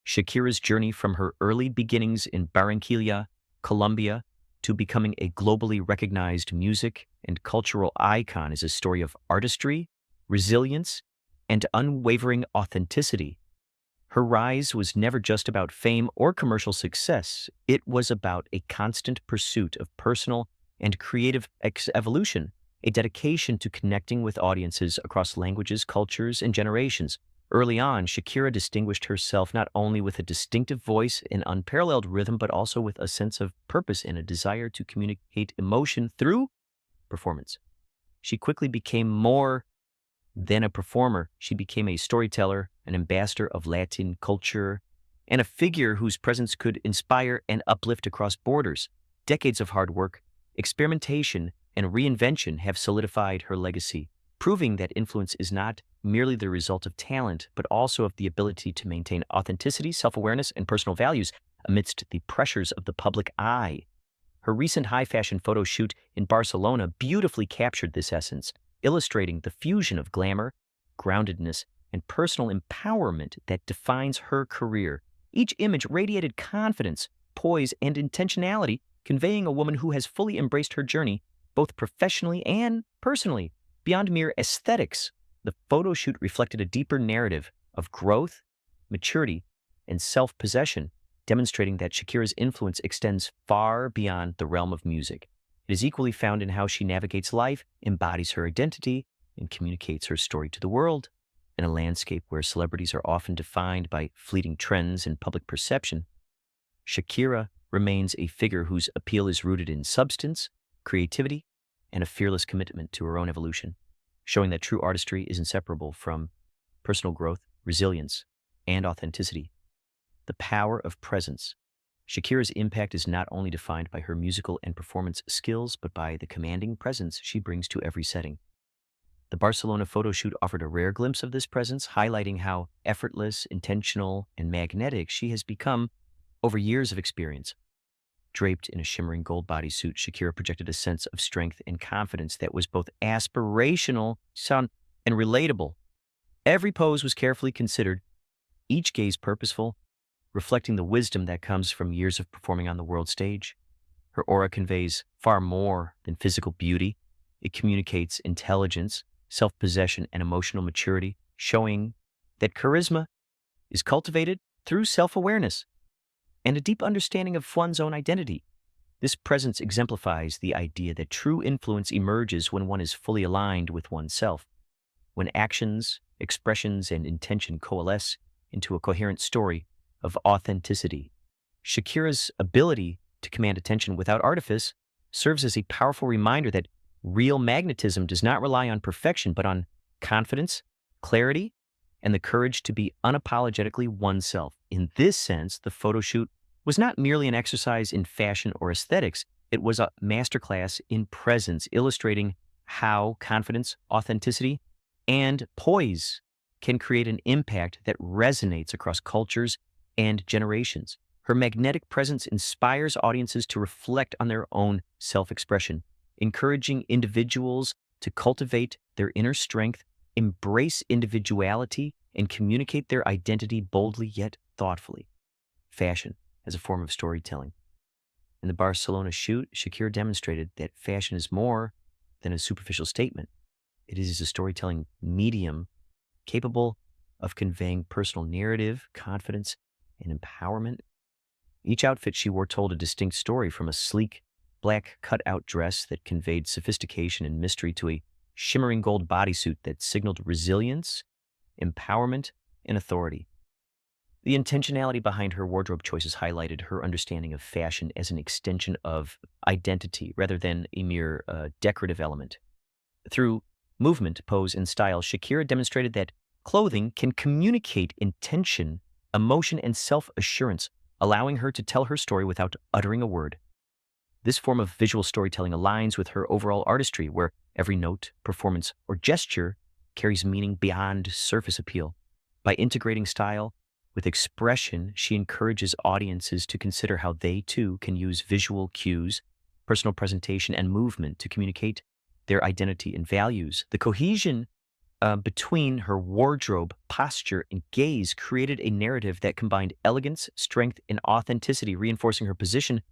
Shakira's journey from her early beginnings in Barranquilla, Colombia, to becoming a globally recognized music and cultural icon is a story of artistry, resilience, and unwavering authenticity. Her rise was never just about fame or commercial success. It was about a constant pursuit of personal and creative evolution, a dedication to connecting with audiences across languages, cultures, and generations. Early on, Shakira distinguished herself not only with a distinctive voice and unparalleled rhythm, but also with a sense of purpose and a desire to communicate emotion through performance. She quickly became more than a performer. She became a storyteller, an ambassador of Latin culture, and a figure whose presence could inspire and uplift across borders. Decades of hard work, experimentation, and reinvention have solidified her legacy, proving that influence is not merely the result of talent, but also of the ability to maintain authenticity, self-awareness, and personal values amidst the pressures of the public eye. Her recent high-fashion photo shoot in Barcelona beautifully captured this essence, illustrating the fusion of glamour, groundedness, and personal empowerment that defines her career. Each image radiated confidence, poise, and intentionality, conveying a woman who has fully embraced her journey, both professionally and personally. Beyond mere aesthetics, the photo shoot reflected a deeper narrative of growth, maturity, and self-possession, demonstrating that Shakira's influence extends far beyond the realm of music. It is equally found in how she navigates life, embodies her identity, and communicates her story to the world. In a landscape where celebrities are often defined by fleeting trends and public perception, Shakira remains a figure whose appeal is rooted in substance, creativity, and a fearless commitment to her own evolution, showing that true artistry is inseparable from personal growth, resilience, and authenticity. The power of presence. Shakira's impact is not only defined by her musical and performance skills, but by the commanding presence she brings to every setting. The Barcelona photo shoot offered a rare glimpse of this presence, highlighting how effortless, intentional, and magnetic she has become over years of experience. Draped in a shimmering gold bodysuit, Shakira projected a sense of strength and confidence that was both aspirational, and relatable. Every pose was carefully considered, each gaze purposeful, reflecting the wisdom that comes from years of performing on the world stage. Her aura conveys far more than physical beauty. It communicates intelligence, self-possession, and emotional maturity, showing that charisma is cultivated through self-awareness and a deep understanding of one's own identity. This presence exemplifies the idea that true influence emerges when one is fully aligned with oneself, when actions, expressions, and intention coalesce into a coherent story of authenticity. Shakira's ability to command attention without artifice serves as a powerful reminder that real magnetism does not rely on perfection, but on confidence, clarity, and the courage to be unapologetically oneself. In this sense, the photo shoot was not merely an exercise in fashion or aesthetics. It was a masterclass in presence, illustrating how confidence, authenticity, and poise can create an impact that resonates across cultures and generations. Her magnetic presence inspires audiences to reflect on their own self-expression, encouraging individuals to cultivate their inner strength, embrace individuality, and communicate their identity boldly yet thoughtfully. Fashion as a form of storytelling. In the Barcelona shoot, Shakira demonstrated that fashion is more than a superficial statement. It is a storytelling medium capable of conveying personal narrative, confidence, and empowerment. Each outfit she wore told a distinct story, from a sleek, black cut-out dress that conveyed sophistication and mystery to a shimmering gold bodysuit that signaled resilience, empowerment, and authority. The intentionality behind her wardrobe choices highlighted her understanding of fashion as an extension of identity rather than a mere decorative element. Through movement, pose, and style, Shakira demonstrated that clothing can communicate intention, emotion, and self-assurance, allowing her to tell her story without uttering a word. This form of visual storytelling aligns with her overall artistry, where every note, performance, or gesture carries meaning beyond surface appeal. By integrating style with expression, she encourages audiences to consider how they, too, can use visual cues, personal presentation, and movement to communicate their identity and values. The cohesion between her wardrobe, posture, and gaze created a narrative that combined elegance, strength, and authenticity, reinforcing her position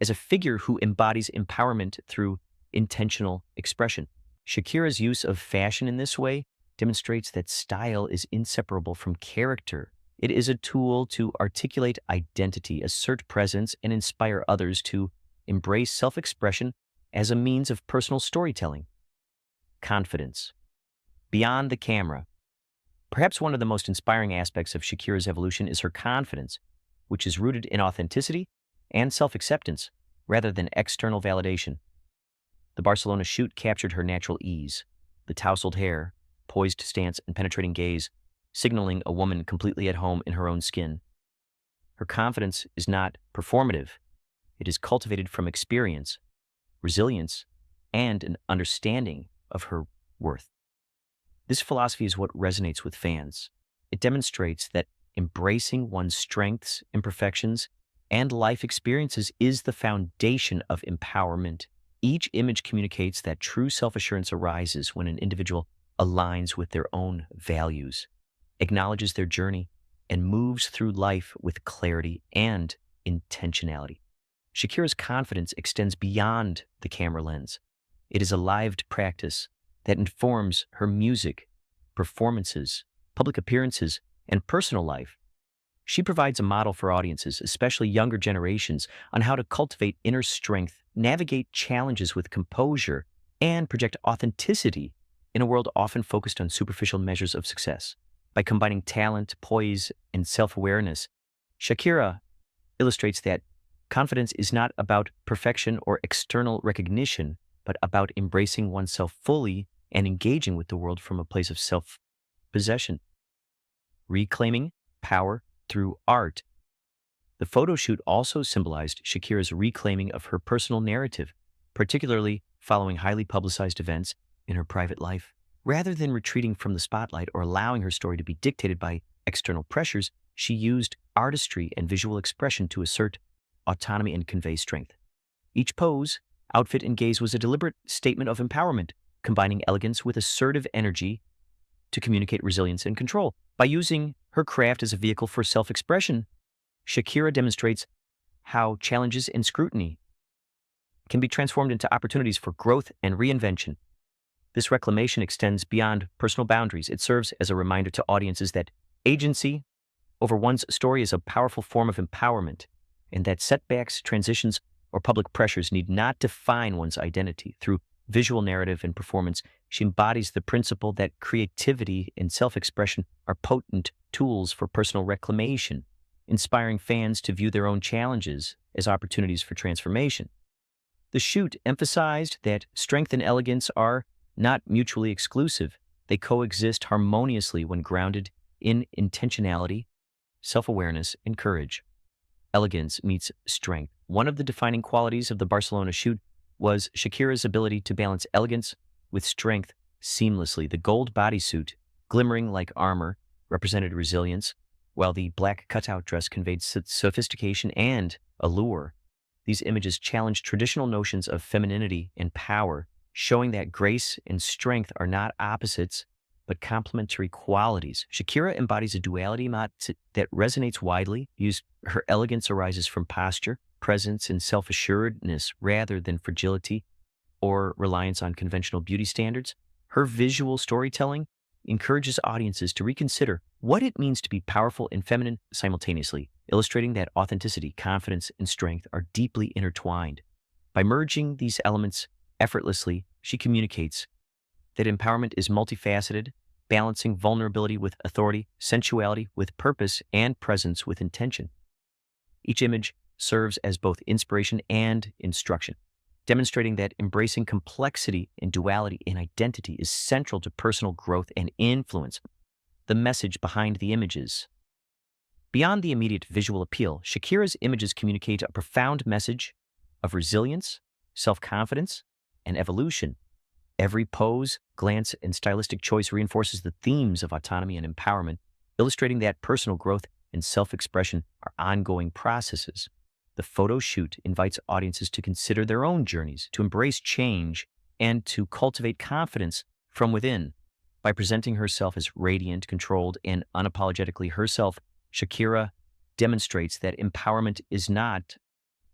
as a figure who embodies empowerment through intentional expression. Shakira's use of fashion in this way demonstrates that style is inseparable from character. It is a tool to articulate identity, assert presence, and inspire others to embrace self expression as a means of personal storytelling. Confidence. Beyond the camera, perhaps one of the most inspiring aspects of Shakira's evolution is her confidence, which is rooted in authenticity and self acceptance rather than external validation. The Barcelona shoot captured her natural ease, the tousled hair, poised stance, and penetrating gaze, signaling a woman completely at home in her own skin. Her confidence is not performative, it is cultivated from experience, resilience, and an understanding of her worth. This philosophy is what resonates with fans. It demonstrates that embracing one's strengths, imperfections, and life experiences is the foundation of empowerment. Each image communicates that true self-assurance arises when an individual aligns with their own values, acknowledges their journey, and moves through life with clarity and intentionality. Shakira's confidence extends beyond the camera lens. It is a lived practice that informs her music, performances, public appearances, and personal life. She provides a model for audiences, especially younger generations, on how to cultivate inner strength, navigate challenges with composure, and project authenticity in a world often focused on superficial measures of success. By combining talent, poise, and self-awareness, Shakira illustrates that confidence is not about perfection or external recognition, but about embracing oneself fully and engaging with the world from a place of self-possession. Reclaiming power through art. The photo shoot also symbolized Shakira's reclaiming of her personal narrative, particularly following highly publicized events in her private life. Rather than retreating from the spotlight or allowing her story to be dictated by external pressures, she used artistry and visual expression to assert autonomy and convey strength. Each pose, outfit, and gaze was a deliberate statement of empowerment, combining elegance with assertive energy to communicate resilience and control. By using her craft as a vehicle for self-expression, Shakira demonstrates how challenges and scrutiny can be transformed into opportunities for growth and reinvention. This reclamation extends beyond personal boundaries. It serves as a reminder to audiences that agency over one's story is a powerful form of empowerment, and that setbacks, transitions, or public pressures need not define one's identity. Through visual narrative and performance, she embodies the principle that creativity and self-expression are potent tools for personal reclamation, inspiring fans to view their own challenges as opportunities for transformation. The shoot emphasized that strength and elegance are not mutually exclusive. They coexist harmoniously when grounded in intentionality, self-awareness, and courage. Elegance meets strength. One of the defining qualities of the Barcelona shoot was Shakira's ability to balance elegance with strength seamlessly. The gold bodysuit, glimmering like armor, represented resilience, while the black cutout dress conveyed sophistication and allure. These images challenged traditional notions of femininity and power, showing that grace and strength are not opposites, but complementary qualities. Shakira embodies a duality that resonates widely. Her elegance arises from posture, presence, and self-assuredness rather than fragility or reliance on conventional beauty standards. Her visual storytelling encourages audiences to reconsider what it means to be powerful and feminine simultaneously, illustrating that authenticity, confidence, and strength are deeply intertwined. By merging these elements effortlessly, she communicates that empowerment is multifaceted, balancing vulnerability with authority, sensuality with purpose, and presence with intention. Each image serves as both inspiration and instruction, demonstrating that embracing complexity and duality in identity is central to personal growth and influence. The message behind the images. Beyond the immediate visual appeal, Shakira's images communicate a profound message of resilience, self-confidence, and evolution. Every pose, glance, and stylistic choice reinforces the themes of autonomy and empowerment, illustrating that personal growth and self-expression are ongoing processes. The photo shoot invites audiences to consider their own journeys, to embrace change, and to cultivate confidence from within. By presenting herself as radiant, controlled, and unapologetically herself, Shakira demonstrates that empowerment is not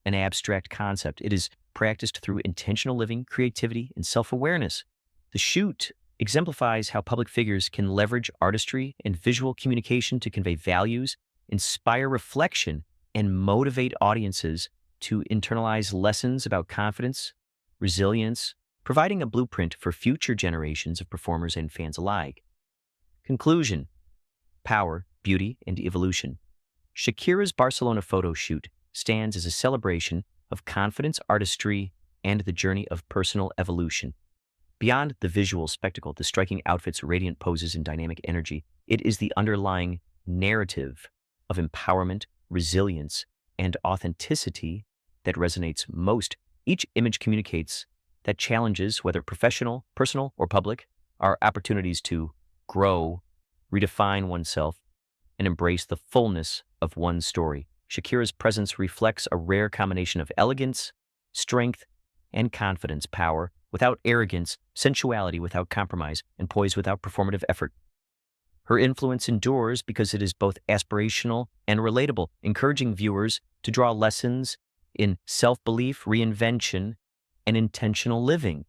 an abstract concept. It is practiced through intentional living, creativity, and self awareness. The shoot exemplifies how public figures can leverage artistry and visual communication to convey values, inspire reflection, and motivate audiences to internalize lessons about confidence, resilience, providing a blueprint for future generations of performers and fans alike. Conclusion: power, beauty, and evolution. Shakira's Barcelona photo shoot stands as a celebration of confidence, artistry, and the journey of personal evolution. Beyond the visual spectacle, the striking outfits, radiant poses, and dynamic energy, it is the underlying narrative of empowerment, resilience, and authenticity that resonates most. Each image communicates that challenges, whether professional, personal, or public, are opportunities to grow, redefine oneself, and embrace the fullness of one's story. Shakira's presence reflects a rare combination of elegance, strength, and confidence, power without arrogance, sensuality without compromise, and poise without performative effort. Her influence endures because it is both aspirational and relatable, encouraging viewers to draw lessons in self-belief, reinvention, and intentional living.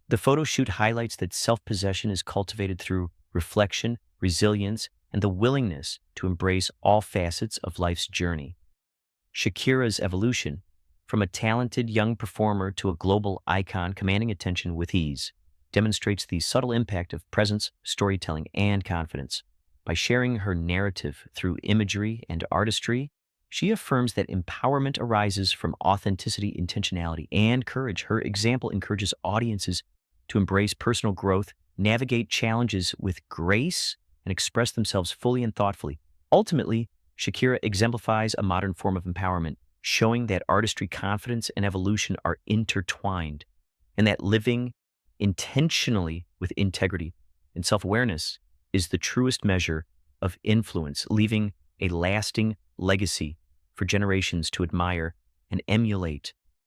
The photo shoot highlights that self-possession is cultivated through reflection, resilience, and the willingness to embrace all facets of life's journey. Shakira's evolution, from a talented young performer to a global icon commanding attention with ease, demonstrates the subtle impact of presence, storytelling, and confidence. By sharing her narrative through imagery and artistry, she affirms that empowerment arises from authenticity, intentionality, and courage. Her example encourages audiences to embrace personal growth, navigate challenges with grace, and express themselves fully and thoughtfully. Ultimately, Shakira exemplifies a modern form of empowerment, showing that artistry, confidence, and evolution are intertwined, and that living intentionally with integrity and self-awareness is the truest measure of influence, leaving a lasting legacy for generations to admire and emulate.